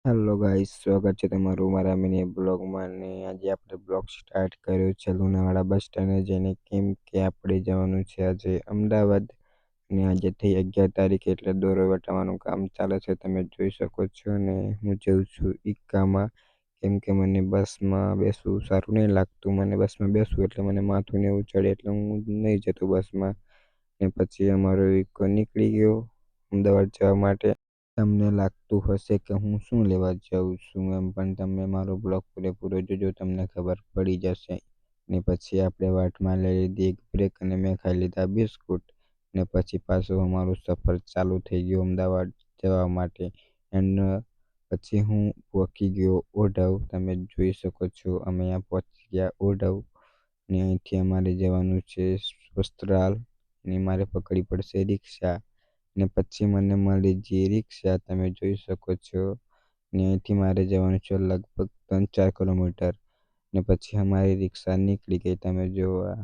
Hello guys, સ્વાગત છે તમારું મારા મિની બ્લોગમાં. ને આજે આપણે બ્લોગ સ્ટાર્ટ કર્યો છે લુણાવાડા બસ સ્ટેન્ડે જઈને, કેમ કે આપણે જવાનું છે આજે અમદાવાદ. ને આજે થઈ 11 તારીખ એટલે દોરો વટાવવાનું કામ ચાલે છે, તમે જોઈ શકો છો. ને હું જઉં છું ઈક્કામાં, કેમ કે મને બસમાં બેસવું સારું નહીં લાગતું. મને બસમાં બેસવું એટલે મને માથું ને એવું ચડે, એટલે હું નહીં જતો બસમાં. ને પછી અમારો ઈક્કો નીકળી ગયો અમદાવાદ જવા માટે. તમને લાગતું હશે કે હું શું લેવા જાઉં છું એમ, પણ તમે મારો બ્લોગ પૂરેપૂરો જોજો, તમને ખબર પડી જશે. ને પછી આપણે વાટમાં લઈ લીધી એક બ્રેક અને મેં ખાઈ લીધા બિસ્કુટ. ને પછી પાછું અમારું સફર ચાલુ થઈ ગયું અમદાવાદ જવા માટે. એન્ડ પછી હું પહોંચી ગયો ઓઢવ, તમે જોઈ શકો છો. અમે અહીંયા પહોંચી ગયા ઓઢવ, ને અહીંથી અમારે જવાનું છે વસ્ત્રાલ. ને મારે પકડવી પડશે રિક્ષા. ને પછી મને મળી જે રિક્ષા, તમે જોઈ શકો છો. ને અહીંથી મારે જવાનું છે લગભગ 3-4 કિલોમીટર. ને પછી અમારી રિક્ષા નીકળી ગઈ, તમે જોવા.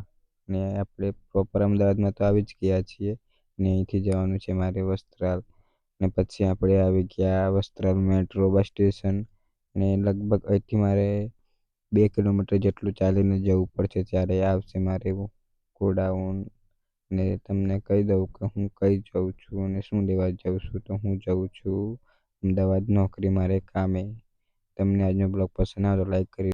ને આપણે પ્રોપર અમદાવાદમાં તો આવી જ ગયા છીએ. ને અહીંથી જવાનું છે મારે વસ્ત્રાલ. ને પછી આપણે આવી ગયા વસ્ત્રાલ મેટ્રો બસ સ્ટેશન. ને લગભગ અહીંથી મારે 2 કિલોમીટર જેટલું ચાલીને જવું પડશે, ત્યારે આવશે મારે ગોડાઉન. ને તમને કહી દઉં કે હું કઈ જાઉં છું અને શું લેવા જાઉં છું. તો હું જાઉં છું અમદાવાદ નોકરી મારે કામે. તમને આજનો બ્લોગ પસંદ આવે તો લાઈક કરી